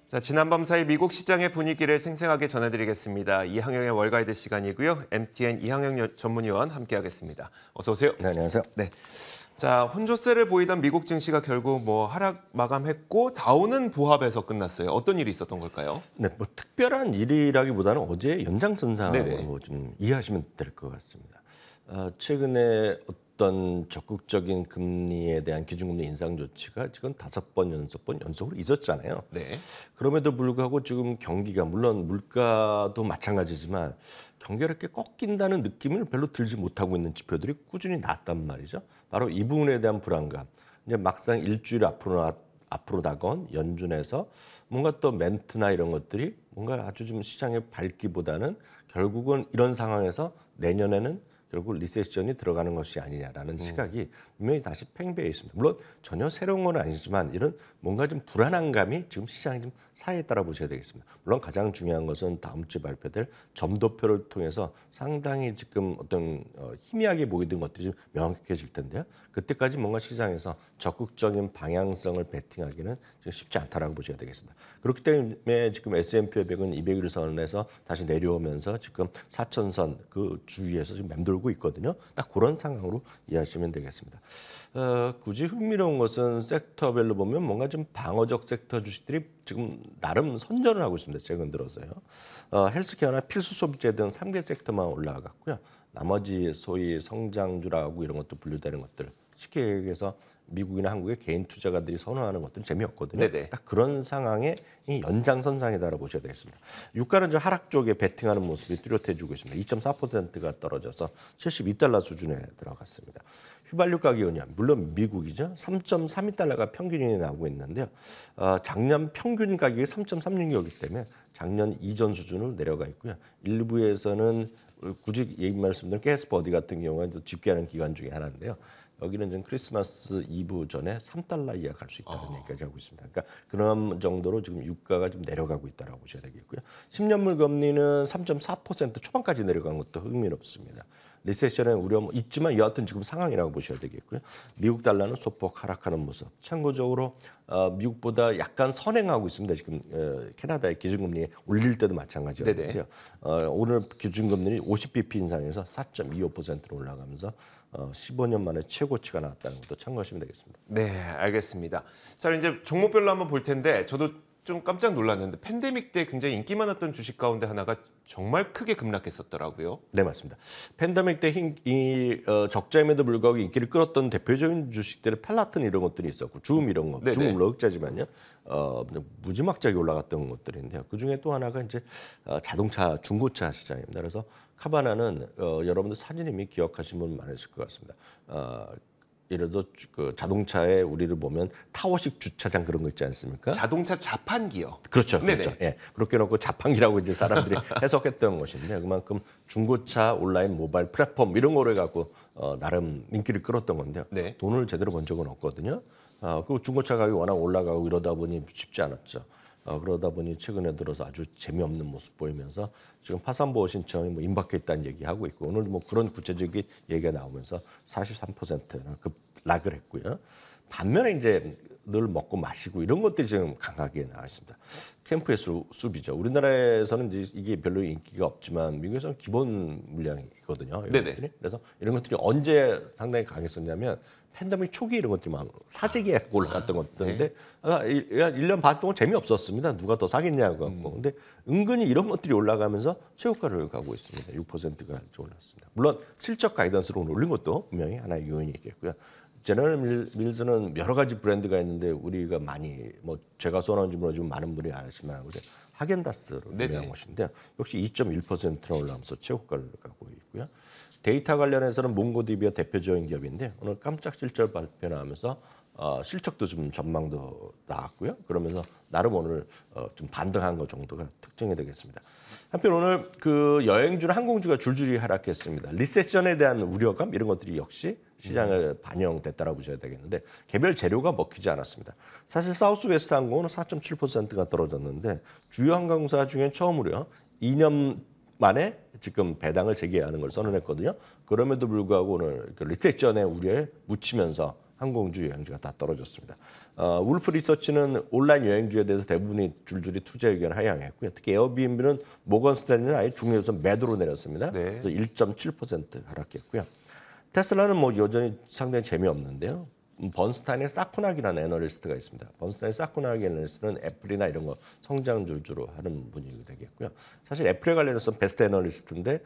자, 지난밤 사이 미국 시장의 분위기를 생생하게 전해드리겠습니다. 이항영의 월가이드 시간이고요. MTN 이항영 전문위원 함께하겠습니다. 어서 오세요. 네, 안녕하세요. 네. 자, 혼조세를 보이던 미국 증시가 결국 하락 마감했고 다우는 보합에서 끝났어요. 어떤 일이 있었던 걸까요? 네, 특별한 일이라기보다는 어제 연장선상으로 네네. 좀 이해하시면 될 것 같습니다. 최근에 어떤 적극적인 금리에 대한 기준금리 인상 조치가 지금 5번, 6번 연속으로 있었잖아요. 네. 그럼에도 불구하고 지금 경기가 물론 물가도 마찬가지지만 경기가 이렇게 꺾인다는 느낌을 별로 들지 못하고 있는 지표들이 꾸준히 나왔단 말이죠. 바로 이 부분에 대한 불안감. 이제 막상 일주일 앞으로 다가온 연준에서 뭔가 또 멘트나 이런 것들이 뭔가 아주 좀 시장에 밝기보다는 결국은 이런 상황에서 내년에는 결국 리세션이 들어가는 것이 아니냐라는 시각이 분명히 다시 팽배해 있습니다. 물론 전혀 새로운 건 아니지만 이런 뭔가 좀 불안한 감이 지금 시장이 좀 사이에 따라 보셔야 되겠습니다. 물론 가장 중요한 것은 다음 주에 발표될 점도표를 통해서 상당히 지금 어떤 희미하게 보이던 것들이 좀 명확해질 텐데요. 그때까지 뭔가 시장에서 적극적인 방향성을 베팅하기는 지금 쉽지 않다라고 보셔야 되겠습니다. 그렇기 때문에 지금 S&P 500은 200일선에서 다시 내려오면서 지금 4천선 그 주위에서 지금 맴돌고 있거든요. 딱 그런 상황으로 이해하시면 되겠습니다. 굳이 흥미로운 것은 섹터별로 보면 뭔가 좀 방어적 섹터 주식들이 지금 나름 선전을 하고 있습니다. 최근 들어서요. 헬스케어나 필수 소비재 등 3개 섹터만 올라갔고요. 나머지 소위 성장주라고 이런 것도 분류되는 것들 쉽게 얘기해서 미국이나 한국의 개인 투자가들이 선호하는 것들은 재미없거든요. 네네. 딱 그런 상황에 이 연장선상이다라고 보셔야 되겠습니다. 유가는 저 하락 쪽에 베팅하는 모습이 뚜렷해지고 있습니다. 2.4%가 떨어져서 72달러 수준에 들어갔습니다. 휘발유 가격은요, 물론 미국이죠. 3.32달러가 평균이 나오고 있는데요. 작년 평균 가격이 3.36이기 때문에 작년 이전 수준으로 내려가 있고요. 일부에서는 굳이 얘기 말씀드린 가스버디 같은 경우는 집계하는 기간 중에 하나인데요. 여기는 지금 크리스마스 이브 전에 3달러 이하 갈 수 있다는 얘기까지 하고 있습니다. 그러니까 그런 정도로 지금 유가가 좀 내려가고 있다고 보셔야 되겠고요. 10년물 금리는 3.4% 초반까지 내려간 것도 흥미롭습니다. 리세션의 우려 있지만 여하튼 지금 상황이라고 보셔야 되겠고요. 미국 달러는 소폭 하락하는 모습. 참고적으로 미국보다 약간 선행하고 있습니다. 지금 캐나다의 기준금리 올릴 때도 마찬가지였는데요. 오늘 기준금리는 50bp 인상해서 4.25%로 올라가면서 15년 만에 최고치가 나왔다는 것도 참고하시면 되겠습니다. 네, 알겠습니다. 자, 이제 종목별로 한번 볼 텐데 저도 좀 깜짝 놀랐는데 팬데믹 때 굉장히 인기 많았던 주식 가운데 하나가 정말 크게 급락했었더라고요. 네, 맞습니다. 팬데믹 때 적자임에도 불구하고 인기를 끌었던 대표적인 주식들의 펠라튼 이런 것들이 있었고 주음 이런 거, 네네. 주음 물론 무지막지하게 올라갔던 것들인데요. 그 중에 또 하나가 이제 자동차 중고차 시장입니다. 그래서 카바나는 여러분들 사진 이미 기억하시는 분 많으실 것 같습니다. 예를 들어 그 자동차에 우리를 보면 타워식 주차장 그런 거 있지 않습니까? 자동차 자판기요. 그렇죠, 네네. 그렇죠. 예, 그렇게 놓고 자판기라고 이제 사람들이 해석했던 것인데 그만큼 중고차 온라인 모바일 플랫폼 이런 거를 갖고 나름 인기를 끌었던 건데요. 네. 돈을 제대로 번 적은 없거든요. 그 중고차 가격이 워낙 올라가고 이러다 보니 쉽지 않았죠. 그러다 보니 최근에 들어서 아주 재미없는 모습 보이면서 지금 파산보호 신청이 임박해 있다는 얘기하고 있고 오늘 그런 구체적인 얘기가 나오면서 43%나 급락을 했고요. 반면에 이제 늘 먹고 마시고 이런 것들이 지금 강하게 나와 있습니다. 캠프의 수비죠. 우리나라에서는 이제 이게 별로 인기가 없지만 미국에서는 기본 물량이거든요. 이런 네네. 것들이. 그래서 이런 것들이 언제 상당히 강했었냐면 팬데믹 초기 이런 것들이 막 사재기에 올라갔던 것들인데 1년 반 동안 재미없었습니다. 누가 더 사겠냐고 갖고. 근데 은근히 이런 것들이 올라가면서 최고가를 가고 있습니다. 6%가 올랐습니다. 물론 실적 가이던스로 올린 것도 분명히 하나의 요인이 있겠고요. 제너럴 밀즈는 여러 가지 브랜드가 있는데 우리가 많이 제가 선호하는지 모르지만 많은 분이 아시면 하겐다스로 유명한 것인데요. 역시 2.1%나 올라가면서 최고가를 가고 있고요. 데이터 관련해서는 몽고디비가 대표적인 기업인데 오늘 깜짝 실적 발표 나오면서 실적도 좀 전망도 나왔고요. 그러면서 나름 오늘 좀 반등한 것 정도가 특징이 되겠습니다. 한편 오늘 그 여행주나 항공주가 줄줄이 하락했습니다. 리세션에 대한 우려감 이런 것들이 역시 시장을 반영됐다라고 보셔야 되겠는데 개별 재료가 먹히지 않았습니다. 사실 사우스웨스트 항공은 4.7%가 떨어졌는데 주요 항공사 중에 처음으로 2년 만에 지금 배당을 재개하는 걸 선언했거든요. 그럼에도 불구하고 오늘 리세션의 우려에 묻히면서 항공주, 여행주가 다 떨어졌습니다. 울프 리서치는 온라인 여행주에 대해서 대부분이 줄줄이 투자 의견을 하향했고요. 특히 에어비앤비는 모건 스탠리는 아예 중요해서 매도로 내렸습니다. 네. 그래서 1.7% 하락했고요. 테슬라는 뭐 여전히 상당히 재미없는데요. 번스타인의 사쿠나기라는 애널리스트가 있습니다. 번스타인 사쿠나기 애널리스트는 애플이나 이런 거 성장주 주로 하는 분이 되겠고요. 사실 애플에 관련해서 베스트 애널리스트인데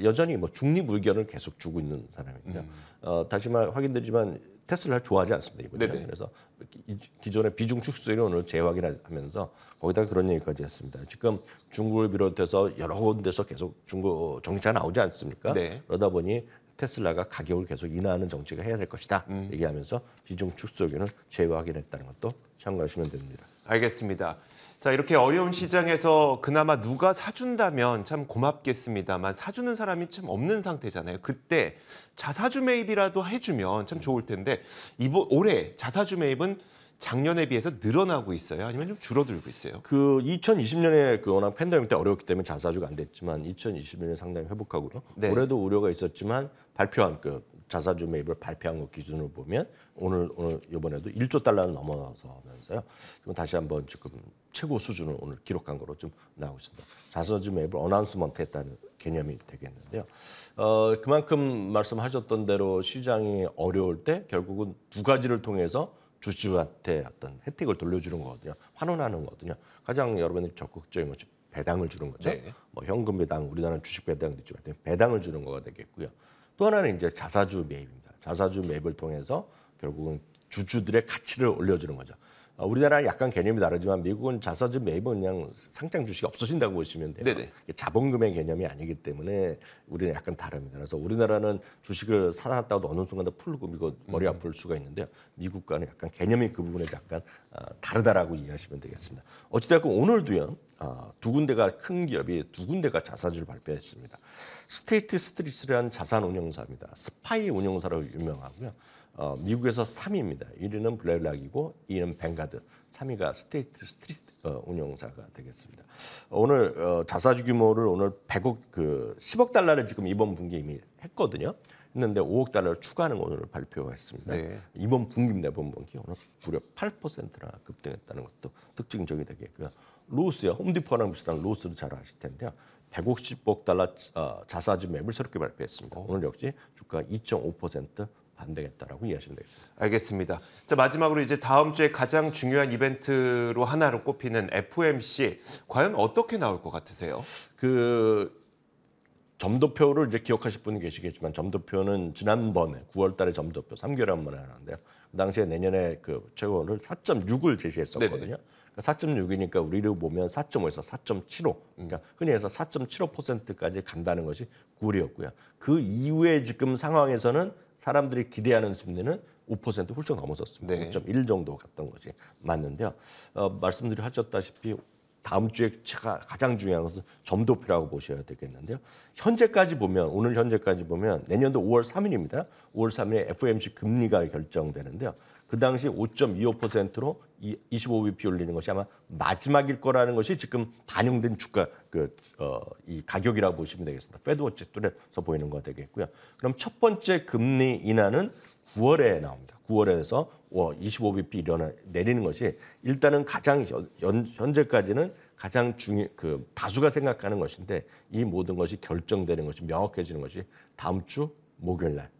여전히 뭐 중립 의견을 계속 주고 있는 사람입니다. 다시 말 확인드리지만 테슬라를 좋아하지 않습니다 이번에. 그래서 기존의 비중 축소율을 오늘 재확인하면서 거기다 그런 얘기까지 했습니다. 지금 중국을 비롯해서 여러 군데서 계속 중국 정치가 나오지 않습니까? 네. 그러다 보니 테슬라가 가격을 계속 인하하는 정책을 해야 될 것이다 얘기하면서 비중 축소 의견을 재확인했다는 것도 참고하시면 됩니다. 알겠습니다. 자, 이렇게 어려운 시장에서 그나마 누가 사준다면 참 고맙겠습니다만 사주는 사람이 참 없는 상태잖아요. 그때 자사주 매입이라도 해주면 참 좋을 텐데 올해 자사주 매입은 작년에 비해서 늘어나고 있어요? 아니면 좀 줄어들고 있어요? 그 2020년에 그 워낙 팬데믹 때 어려웠기 때문에 자사주가 안 됐지만 2021년에 상당히 회복하고요. 네. 올해도 우려가 있었지만 발표한 그 자사주 매입을 발표한 것 기준으로 보면 오늘 이번에도 1조 달러를 넘어서면서요. 지금 다시 한번 지금 최고 수준을 오늘 기록한 거로 좀 나오고 있습니다. 자사주 매입을 어나운스먼트 했다는 개념이 되겠는데요. 그만큼 말씀하셨던 대로 시장이 어려울 때 결국은 두 가지를 통해서 주주한테 어떤 혜택을 돌려주는 거거든요. 환원하는 거거든요. 가장 여러분들이 적극적인 것이 배당을 주는 거죠. 네. 뭐 현금 배당, 우리나라는 주식 배당도 있지만 배당을 주는 거가 되겠고요. 또 하나는 이제 자사주 매입입니다. 자사주 매입을 통해서 결국은 주주들의 가치를 올려주는 거죠. 우리나라 약간 개념이 다르지만 미국은 자사주 매입은 그냥 상장 주식이 없어진다고 보시면 돼요. 네네. 자본금의 개념이 아니기 때문에 우리는 약간 다릅니다. 그래서 우리나라는 주식을 사놨다고 어느 순간 다 풀고 이거 머리 아플 수가 있는데요. 미국과는 약간 개념이 그 부분에 잠깐 다르다라고 이해하시면 되겠습니다. 어찌됐건 오늘도요. 두 군데가 큰 기업이 두 군데가 자사주를 발표했습니다. 스테이트 스트리트라는 자산 운용사입니다. 스파이 운용사로 유명하고요. 미국에서 3위입니다. 1위는 블랙락이고 2위는 뱅가드, 3위가 스테이트 스트리트 운용사가 되겠습니다. 오늘 자사주 규모를 오늘 10억 달러를 지금 이번 분기에 이미 했거든요. 했는데 5억 달러를 추가하는 거 오늘 발표했습니다. 네. 이번 분기입니다. 이번 분기 오늘 무려 8%나 급등했다는 것도 특징적이 되겠고요. 로스요. 홈디포랑 비슷한 로스도 잘 아실 텐데요. 150억 달러 자사주 매입을 새롭게 발표했습니다. 오늘 역시 주가 2.5% 반등했다라고 이해하시면 되겠습니다. 알겠습니다. 자, 마지막으로 이제 다음 주에 가장 중요한 이벤트로 하나로 꼽히는 FOMC 과연 어떻게 나올 것 같으세요? 그 점도표를 이제 기억하실 분이 계시겠지만 점도표는 지난번에 9월달에 점도표 3개월에 한 번에 하는데요. 그 당시에 내년에 그 최고를 4.6을 제시했었거든요. 4.6이니까 우리로 보면 4.5에서 4.75, 그러니까 흔히 해서 4.75%까지 간다는 것이 9월이었고요. 그 이후에 지금 상황에서는 사람들이 기대하는 심리는 5% 훌쩍 넘어섰습니다. 네. 5.1 정도 갔던 것이 맞는데요. 말씀드렸다시피 다음 주에 가장 중요한 것은 점도표라고 보셔야 되겠는데요. 현재까지 보면 오늘 현재까지 보면 내년도 5월 3일입니다. 5월 3일에 FOMC 금리가 결정되는데요. 그 당시 5.25%로 25bp 올리는 것이 아마 마지막일 거라는 것이 지금 반영된 주가 이 가격이라고 보시면 되겠습니다. 페드워치 툴에서 보이는 거 되겠고요. 그럼 첫 번째 금리 인하는 9월에 나옵니다. 9월에서 25bp 내리는 것이 일단은 가장 현재까지는 가장 다수가 생각하는 것인데 이 모든 것이 결정되는 것이 명확해지는 것이 다음 주 목요일 날.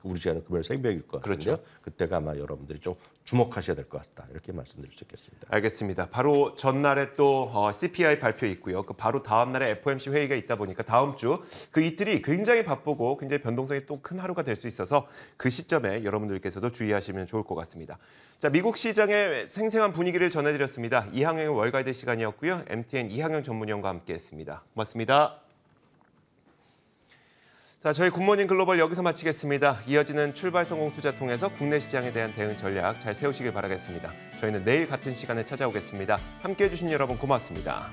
우리 시간은 금요일 새벽일 것 같은데요. 그렇죠. 그때가 아마 여러분들이 좀 주목하셔야 될 것 같다. 이렇게 말씀드릴 수 있겠습니다. 알겠습니다. 바로 전날에 또 CPI 발표 있고요. 그 바로 다음 날에 FOMC 회의가 있다 보니까 다음 주 그 이틀이 굉장히 바쁘고 굉장히 변동성이 또 큰 하루가 될 수 있어서 그 시점에 여러분들께서도 주의하시면 좋을 것 같습니다. 자, 미국 시장의 생생한 분위기를 전해드렸습니다. 이항영의 월가이드 시간이었고요. MTN 이항영 전문위원과 함께했습니다. 고맙습니다. 자, 저희 굿모닝 글로벌 여기서 마치겠습니다. 이어지는 출발 성공 투자 통해서 국내 시장에 대한 대응 전략 잘 세우시길 바라겠습니다. 저희는 내일 같은 시간에 찾아오겠습니다. 함께해 주신 여러분 고맙습니다.